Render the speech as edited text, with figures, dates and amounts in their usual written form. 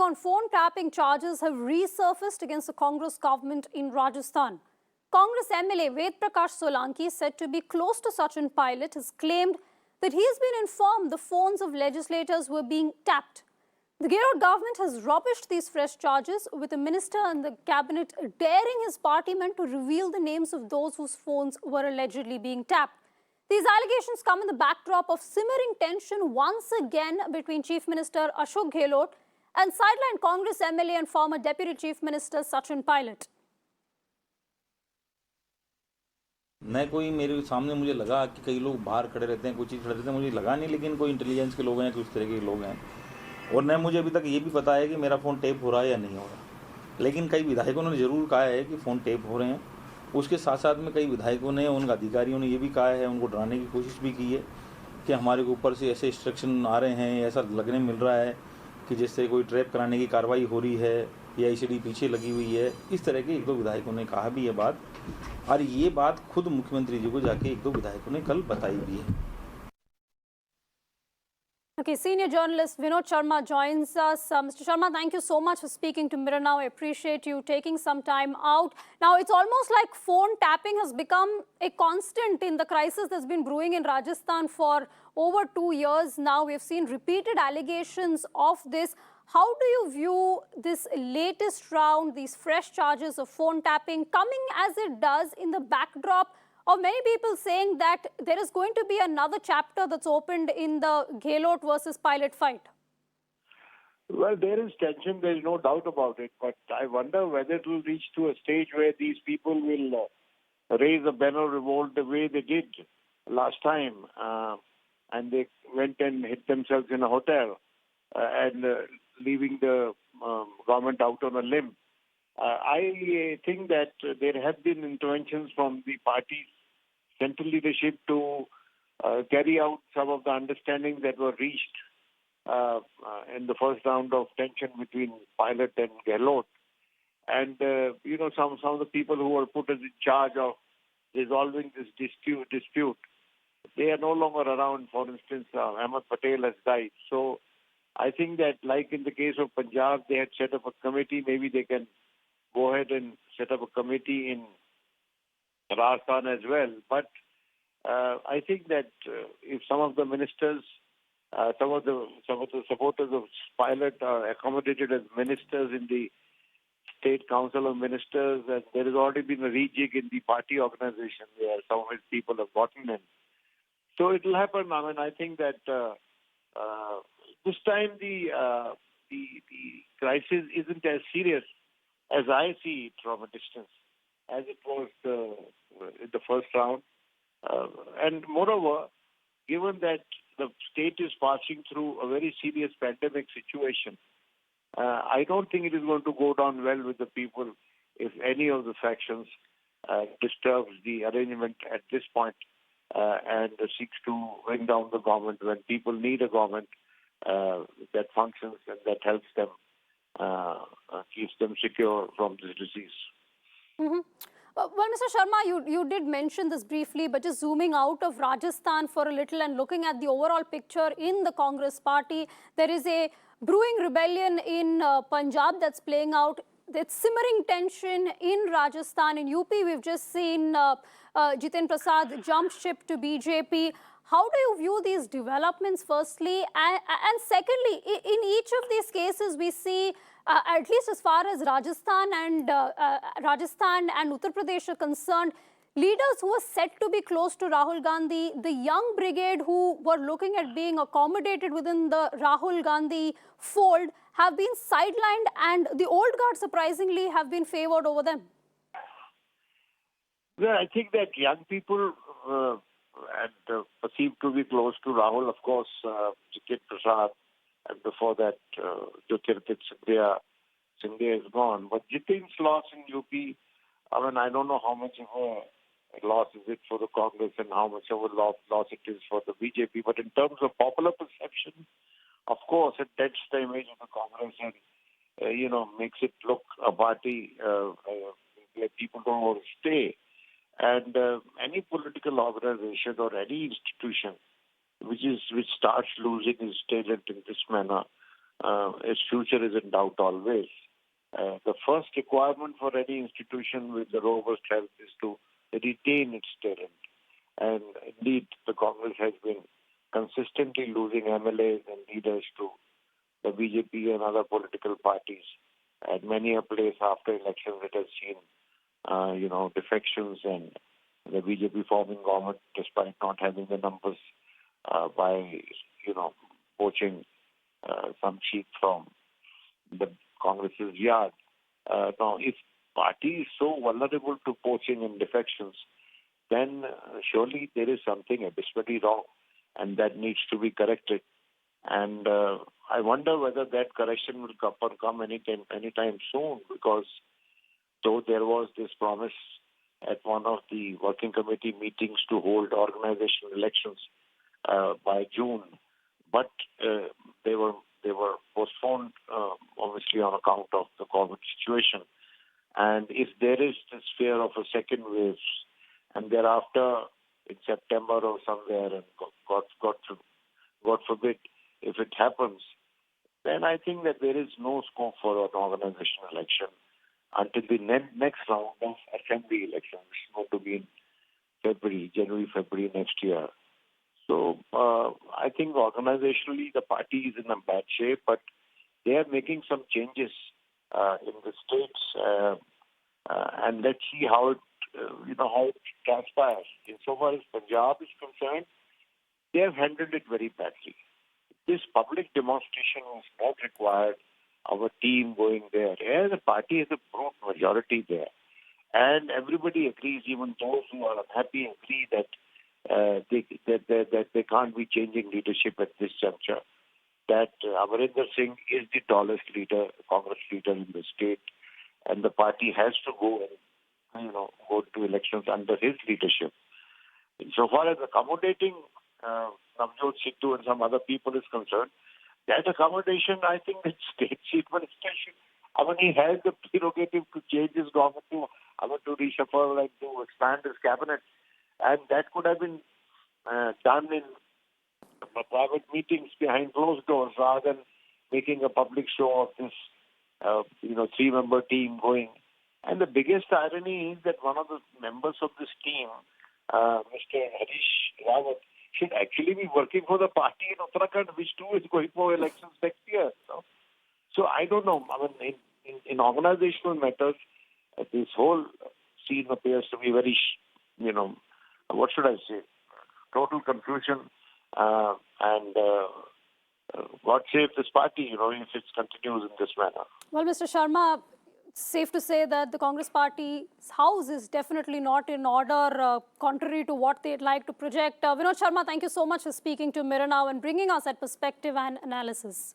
on phone tapping charges have resurfaced against the Congress government in Rajasthan. Congress MLA Prakash Solanki, said to be close to Sachin Pilot, has claimed that he has been informed the phones of legislators were being tapped. The Gehlot government has rubbished these fresh charges, with a minister in the cabinet daring his party men to reveal the names of those whose phones were allegedly being tapped. These allegations come in the backdrop of simmering tension once again between Chief Minister Ashok Gehlot and sidelined Congress MLA and former Deputy Chief Minister Sachin Pilot. न कोई मेरे सामने मुझे लगा कि कई लोग बाहर खड़े रहते हैं, कुछ चीज़ खड़े रहते हैं, मुझे लगा नहीं, लेकिन कोई इंटेलिजेंस के लोग हैं, कुछ तरह के लोग हैं। और न मुझे अभी तक ये भी पता है कि मेरा फ़ोन टेप हो रहा है या नहीं हो रहा, लेकिन कई विधायकों ने ज़रूर कहा है कि फ़ोन टेप हो रहे हैं। उसके साथ साथ में कई विधायकों ने, उन अधिकारियों ने ये भी कहा है, उनको डराने की कोशिश भी की है कि हमारे ऊपर से ऐसे इंस्ट्रक्शन आ रहे हैं, ऐसा लगने मिल रहा है कि जिससे कोई ट्रैप कराने की कार्रवाई हो रही है या ईसीडी पीछे लगी हुई है। इस तरह के एक दो विधायकों ने कहा भी ये बात, और ये बात खुद मुख्यमंत्री जी को जाके एक दो विधायकों ने कल बताई भी है। Okay, senior journalist Vinod Sharma joins us. Mr. Sharma, thank you so much for speaking to Mirror Now. I appreciate you taking some time out. Now, it's almost like phone tapping has become a constant in the crisis that's been brewing in Rajasthan for over 2 years now. We've seen repeated allegations of this. How do you view this latest round, these fresh charges of phone tapping, coming as it does in the backdrop of many people saying that there is going to be another chapter that's opened in the Gehlot versus Pilot fight? Well, there is tension, there is no doubt about it, but I wonder whether it will reach to a stage where these people will raise a banner of revolt the way they did last time, and they went and hid themselves in a hotel and leaving the government out on a limb. I think that there have been interventions from the party's central leadership to carry out some of the understandings that were reached in the first round of tension between Pilot and Gehlot. And, some of the people who were put in charge of resolving this dispute, they are no longer around. For instance, Ahmed Patel has died. So I think that, like in the case of Punjab, they had set up a committee. Maybe they can go ahead and set up a committee in Rajasthan as well. But I think that if some of the ministers, some of the supporters of Pilot are accommodated as ministers in the State Council of Ministers, and there has already been a rejig in the party organization where some of his people have gotten in. So it will happen. I mean, I think that this time the crisis isn't as serious as I see it from a distance, as it was in the first round. And moreover, given that the state is passing through a very serious pandemic situation, I don't think it is going to go down well with the people if any of the factions disturbs the arrangement at this point and seeks to bring down the government when people need a government that functions and that helps them, keeps them secure from this disease. Mm-hmm. Well, Mr. Sharma, you did mention this briefly, but just zooming out of Rajasthan for a little and looking at the overall picture in the Congress party, there is a brewing rebellion in Punjab that's playing out. There's simmering tension in Rajasthan. In UP, we've just seen Jiten Prasad jump ship to BJP. How do you view these developments, firstly? And secondly, in each of these cases, we see, at least as far as Rajasthan and Uttar Pradesh are concerned, leaders who are said to be close to Rahul Gandhi, the young brigade who were looking at being accommodated within the Rahul Gandhi fold, have been sidelined, and the old guard, surprisingly, have been favored over them. Well, I think that young people and perceived to be close to Rahul, of course, Jiten Prasad, and before that, Jyotirpit Scindia is gone. But Jiten's loss in UP, I mean, I don't know how much of a loss is it for the Congress and how much of a loss it is for the BJP. But in terms of popular perception, of course, it dents the image of the Congress and, makes it look a party where people don't want to stay. And any political organization or any institution which starts losing its talent in this manner its future is in doubt always. The first requirement for any institution with the robust health is to retain its talent. And indeed, the Congress has been consistently losing MLAs and leaders to the BJP and other political parties. At many a place after elections, it has seen, defections and the BJP forming government despite not having the numbers by, poaching some sheep from the Congress's yard. Now, if party is so vulnerable to poaching and defections, then surely there is something abysmally wrong, and that needs to be corrected. And I wonder whether that correction will come anytime soon, because though there was this promise at one of the working committee meetings to hold organizational elections by June, but they were postponed, obviously on account of the COVID situation. And if there is this fear of a second wave, and thereafter in September or somewhere, and God forbid, if it happens, then I think that there is no scope for an organizational election until the next round of assembly elections, which is going to be in January, next year. So I think organizationally the party is in a bad shape, but they are making some changes in the states, and let's see how it transpires. Insofar as Punjab is concerned, they have handled it very badly. This public demonstration was not required. Our team going there, the party has a brute majority there, and everybody agrees. Even those who are unhappy agree that they can't be changing leadership at this juncture. That Amarinder Singh is the tallest leader, Congress leader in the state, and the party has to go and go to elections under his leadership. Insofar as accommodating Navjot Sidhu and some other people is concerned, that accommodation, I think, the state chief administration, he has the prerogative to change his government to reshuffle and to expand his cabinet, and that could have been done in private meetings behind closed doors rather than making a public show of this, 3-member team going. And the biggest irony is that one of the members of this team, Mr. Harish Rawat, should actually be working for the party in Uttarakhand, which too is going for elections next year. So I don't know. In organizational matters, this whole scene appears to be very, what should I say, total confusion. And God save this party, if it continues in this manner. Well, Mr. Sharma, it's safe to say that the Congress Party's house is definitely not in order, contrary to what they'd like to project. Vinod Sharma, thank you so much for speaking to Mirror Now and bringing us that perspective and analysis.